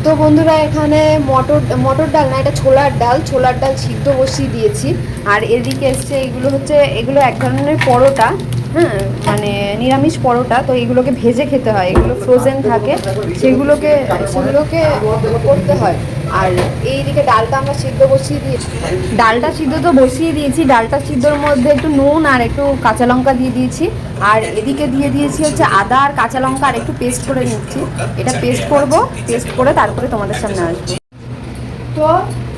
তো বন্ধুরা এখানে মটর ডাল না, এটা ছোলার ডাল সিদ্ধ বসিয়ে দিয়েছি। আর এদিকে এসছে এগুলো এক ধরনের পরোটা। হ্যাঁ, মানে নিরামিষ পরোটা। তো এগুলোকে ভেজে খেতে হয়, এগুলো ফ্রোজেন থাকে, সেগুলোকে করতে হয়। আর এইদিকে ডালটা আমরা সিদ্ধ বসিয়ে দিয়েছি। ডালটা সিদ্ধ তো বসিয়ে দিয়েছি, ডালটা সিদ্ধর মধ্যে একটু নুন আর একটু কাঁচা লঙ্কা দিয়ে দিয়েছি। আর এদিকে দিয়ে দিয়েছি হচ্ছে আদা আর কাঁচা লঙ্কা আর একটু পেস্ট করে নিচ্ছি। এটা পেস্ট করব, পেস্ট করে তারপরে তোমাদের সামনে আসবো। তো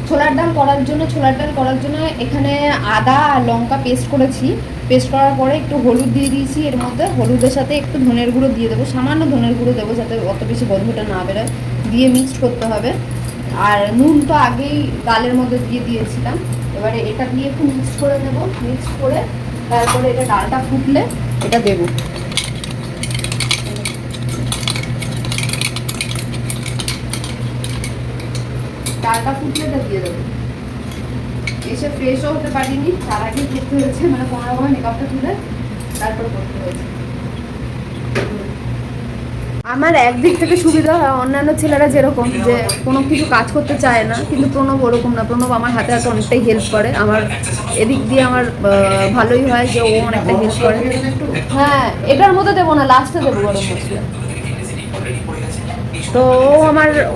ছোলার ডাল করার জন্য এখানে আদা আর লঙ্কা পেস্ট করেছি। পেস্ট করার পরে একটু হলুদ দিয়ে দিয়েছি এর মধ্যে। হলুদের সাথে একটু ধনের গুঁড়ো দিয়ে দেবো, সামান্য ধনের গুঁড়ো দেবো যাতে অত বেশি গন্ধটা না বেরোয়। দিয়ে মিক্সড করতে হবে। আর নুন তো আগেই ডালের মধ্যে দিয়ে দিয়েছিলাম। এবারে এটা দিয়ে একটু মিক্সড করে নেবো। মিক্সড করে তারপরে এটা ডালটা ফুটলে এটা দেবো। ডালটা ফুটলে এটা দিয়ে দেবো। এসে ফ্রেশও হতে পারিনি, তার আগে করতে হয়েছে, মানে কোনো মেকআপটা তুলে তারপর করতে হয়েছে। আমার একদিক থেকে সুবিধা হয়, অন্যান্য ছেলেরা যেরকম যে কোনো কিছু কাজ করতে চায় না, কিন্তু প্রণব ওরকম না। প্রণব আমার হাতে হাতে অনেকটাই হেল্প করে। আমার এদিক দিয়ে আমার ভালোই হয় যে ও অনেকটা হেল্প করে। হ্যাঁ, এটার মধ্যে দেবো না, লাস্টে দেবো গরম মশলা। তো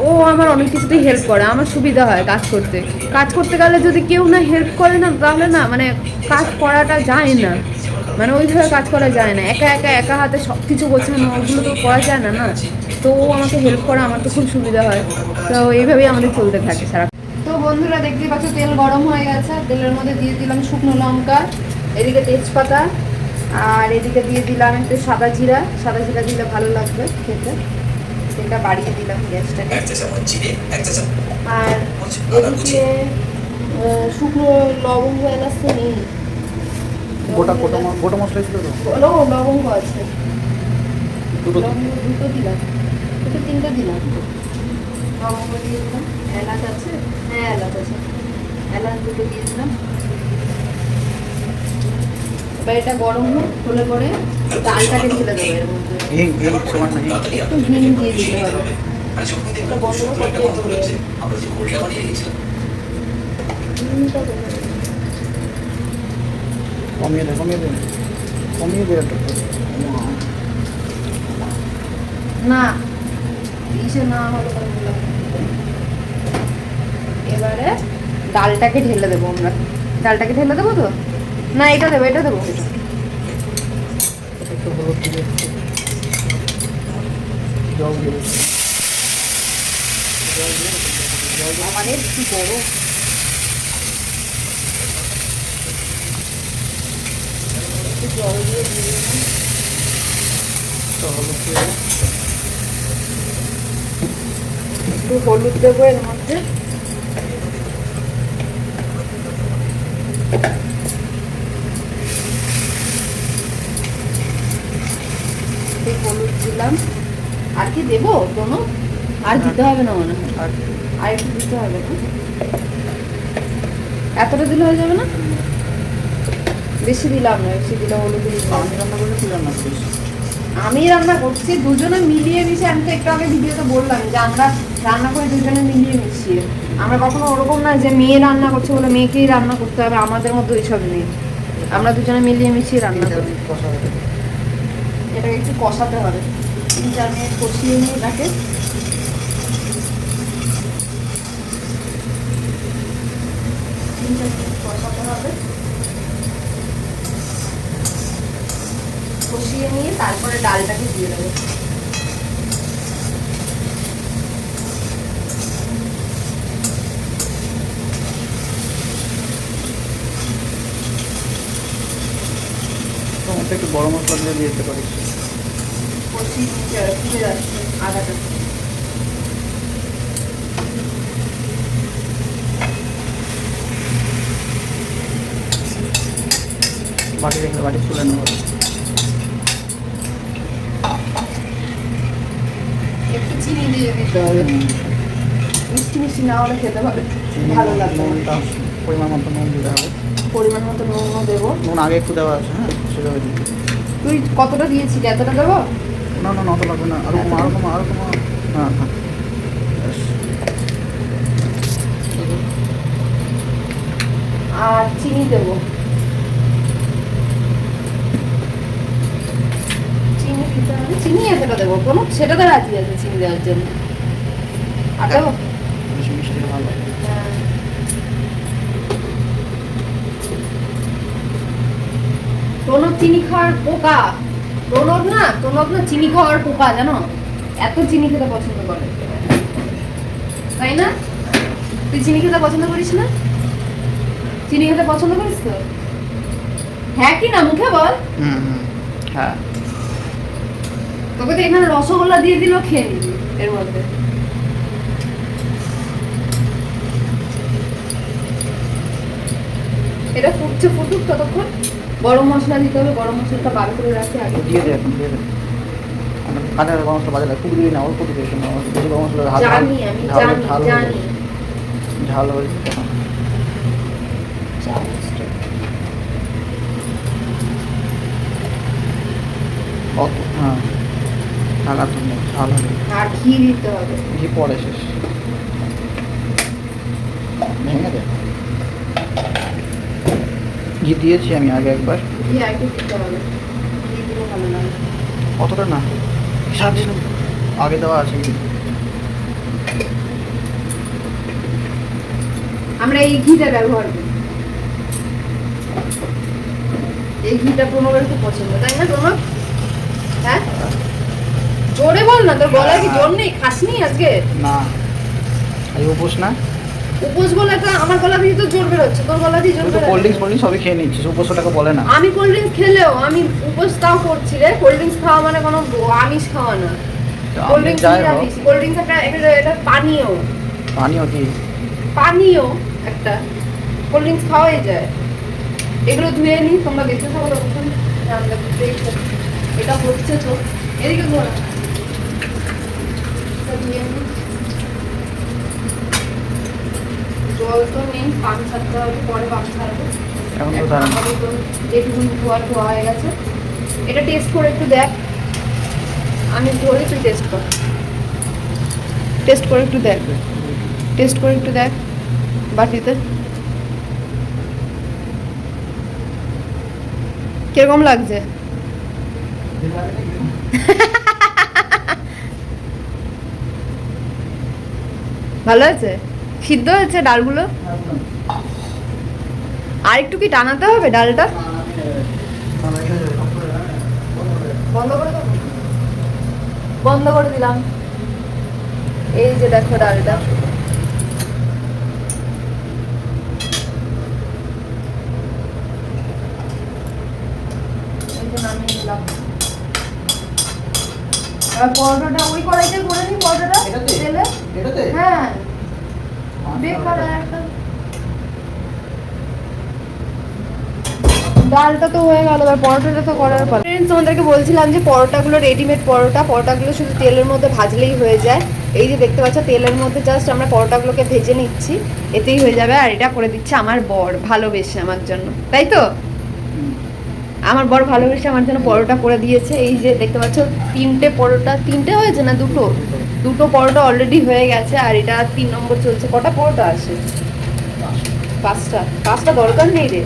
ও আমার অনেক কিছুতেই হেল্প করে, আমার সুবিধা হয় কাজ করতে গেলে যদি কেউ না হেল্প করে না, তাহলে না মানে কাজ করাটা যায় না, মানে ওইভাবে কাজ করা যায় না। একা হাতে সব কিছু গোছানো, ওগুলো তো করা যায় না না। তো ও আমাকে হেল্প করে, আমার তো খুব সুবিধা হয়। তো এইভাবেই আমাদের চলতে থাকে সারা। তো বন্ধুরা দেখতেই পাচ্ছ তেল গরম হয়ে গেছে। তেলের মধ্যে দিয়ে দিলাম শুকনো লঙ্কা, এদিকে তেজপাতা, আর এদিকে দিয়ে দিলাম একটু সাদা জিরা দিলে ভালো লাগবে খেতে। তেলটা বাড়িয়ে দিলাম গ্যাসটাকে। আর এদিকে শুকনো লবঙ্গ এলাচ নেই, গোটা মশলা ছিল তো? লবঙ্গ আছে, দুটো দিলাম, তিনটা দিলাম। লবঙ্গ দিয়ে দিলাম, এলাচ আছে, হ্যাঁ এলাচ আছে, এলাচ দুটো দিয়ে দিলাম। এবার এটা গরম হলে পরে ডালটাকে ঢেলে দেবো এর মধ্যে। একটু হিং দিয়ে দিতে হবে। এটা বন্ধ করে কমিয়ে দে না ইসে না হলে। এবারে ডালটাকে ঢেলে দেবো আমরা। ডালটাকে ঢেলে দেবো তো না, এটা দেবো মানে কি করো জল দিয়ে একটু হলুদ দেবো এর মধ্যে। হলুদ দিলাম। আর কি দেবো কোনো? আর দিতে হবে না মনে হয়, আর একটু দিতে হবে না? এতটা দিলে হয়ে যাবে না? বেশি দিলাম না, বেশি দিলে হলুদ আমি রান্না করছি দুজনে মিলিয়ে মিশিয়ে। আমি তো একটু আগে ভিডিওতে বললাম যে আমরা রান্না করে দুজনে মিলিয়ে মিশিয়ে। আমরা কখনো ওরকম না যে মেয়ে রান্না করছে বলে মেয়েকেই রান্না করতে হবে, আমাদের মধ্যে ওইসব নেই। আমরা দুজনে মিলিয়ে মিশিয়ে রান্না করি। এটাকে একটু কষাতে হবে, 3-4 মিনিট কষিয়ে নিয়ে এটাকে। কষাতে হবে, কষিয়ে নিয়ে তারপরে ডালটাকে দিয়ে দেবো। একটু গরম মশলা দিয়ে দিতে পারিস। কষিয়ে ফুটে যাচ্ছে আদাটা। বাটি তুলে নেবো। একটু চিনি দিয়ে দিতে হবে, মিষ্টি না হলে খেতে পারে ভালো লাগবে। পরিমাণ মতো নুন দিতে হবে। পরিমাণ মতো নুনও দেবো। নুন আগে একটু দেওয়া আছে, হ্যাঁ সেভাবে দিবি। তুই কতটা দিয়েছিস? এতটা দেবো? না অত লাগবে না, আরো কমা। হ্যাঁ। আর চিনি দেবো। চিনি দিতে হবে, চিনি এতটা দেবো, কোনো সেটাতে রাজি আছে চিনি দেওয়ার জন্য। আর দেবো? বেশি মিষ্টি হলে ভালো। হ্যাঁ। প্রণব চিনি খাওয়ার পোকা। প্রণব না চিনি খাওয়ার পোকা, জানো? এত চিনি খেতে পছন্দ করে, তাই না? তুই চিনি খেতে পছন্দ করিস না? চিনি খেতে পছন্দ করিস তো? হ্যাঁ কি না, মুখে বল। হ্যাঁ। তোকে তো এখানে রসগোল্লা দিয়ে দিল, খেয়ে নিবি এর মধ্যে। এটা ফুটুক ততক্ষণ। গরম মশলা দিতে হবে, গরম মশলাটা বার করে রাখি আগে। দিয়ে দে এখন, দিয়ে দে। কাঁচা গরম মশলা বাজারে খুব দিবি না, অল্প দিবি। বেশি গরম মশলা জানি আমি, জানি। ঝাল হয়েছে তখন। হ্যাঁ, ঝাল আর তুমি ঝাল হবে। আর ঘি দিতে হবে। ঘি পরে শেষ। ভেঙে দে। ঘি দিয়েছি আমি আগে একবার। ঘি আর একটু দিতে হবে, ঘি দিলে ভালো লাগে। অতটা না, সারাদিন আগে দেওয়া আছে ঘি। আমরা এই ঘিটা ব্যবহার করি। এই ঘিটা প্রণবের খুব পছন্দ, তাই না প্রণব? হ্যাঁ, জোরে বল না, তোর গলায় কি জোর নেই? খাসনি আজকে? না, এই উপোস না। উপোস বলে তো আমার গলা দিয়ে তো জোর বেরোচ্ছে, তোর গলা দিয়ে জোর তুই তো বেরোচ্ছে। কোল্ড ড্রিঙ্কস সবই খেয়ে নিচ্ছিস, উপোস ওটাকে বলে না। আমি কোল্ড ড্রিঙ্কস খেলেও আমি উপোস তাও করছি রে। কোল্ড ড্রিঙ্কস খাওয়া মানে কোনো আমিষ খাওয়া না। কোল্ড ড্রিঙ্কস যাই হোক, নিরামিষ। কোল্ড ড্রিঙ্কস এটা পানীয়। পানীয় কি? পানীয় একটা। কোল্ড ড্রিঙ্কস খাওয়াই যায়। এগুলো ধুয়ে নি, তোমরা দেখতে থাকো তখন। আমরা দেখতে, এটা হচ্ছে তো এদিকে ঘোরা। ধুয়ে নি, জল তো নেই, পান ছাড়তে হবে, পরে পান ছাড়বো। এখন তো দাঁড়ান। যেটুকুন ধোয়া হয়ে গেছে, এটা টেস্ট করে একটু দেখ। আমি ধরে তুই টেস্ট কর, টেস্ট করে একটু দেখ, টেস্ট করে একটু দেখ বাটিতে কিরকম লাগছে। ভালো আছে? সিদ্ধ হয়েছে ডালগুলো? আর একটু কি টানাতে হবে ডালটা? বন্ধ করে দেবো? বন্ধ করে দিলাম। এই যে দেখো ডালটা। এই যে নামিয়ে দিলাম। আর পরোটাটা ওই কড়াইতে করে নিই, পরোটাটা তেলে। হ্যাঁ, বেকার একটা। ডালটা তো হয়ে গেল, এবার পরোটাটা তো করার পর। ফ্রেন্ডস, তোমাদেরকে বলছিলাম যে পরোটাগুলো রেডিমেড পরোটাগুলো শুধু তেলের মধ্যে ভাজলেই হয়ে যায়। এই যে দেখতে পাচ্ছ, তেলের মধ্যে জাস্ট আমরা পরোটাগুলোকে ভেজে নিচ্ছি, এতেই হয়ে যাবে। আর এটা করে দিচ্ছে আমার বর, ভালোবেসে আমার জন্য, তাই তো? আমার বর ভালোবেসে আমার জন্য পরোটা করে দিয়েছে। এই যে দেখতে পাচ্ছ, তিনটে পরোটা, তিনটে হয়েছে না দুটো পরোটা অলরেডি হয়ে গেছে। আর এটা 3 নম্বর চলছে। কটা পরোটা আসে? 5টা দরকার নেই রে,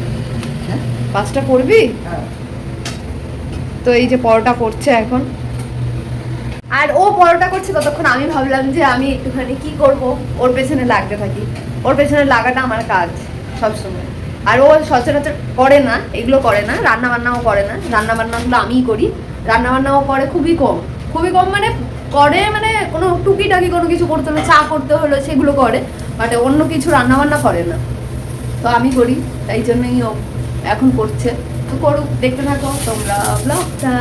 5টা করবি তো। এই যে পরোটা করছে এখন, আর ও পরোটা করছে ততক্ষণ আমি ভাবলাম যে আমি একটুখানি কি করব, ওর পেছনে লাগতে থাকি। ওর পেছনে লাগাটা আমার কাজ সবসময়। আর ও সচরাচর করে না, এগুলো করে না, রান্না বান্নাও করে না। রান্না বান্নাগুলো আমিই করি। রান্না বান্নাও করে খুবই কম মানে করে, মানে কোনো টুকিটাকি কোনো কিছু করতে হলে, চা করতে হলো সেগুলো করে, বাট অন্য কিছু রান্না বান্না করে না। তো আমি করি, তাই জন্যই ও এখন করছে। তো করুক, দেখতে থাকো তোমরা ব্লগটা।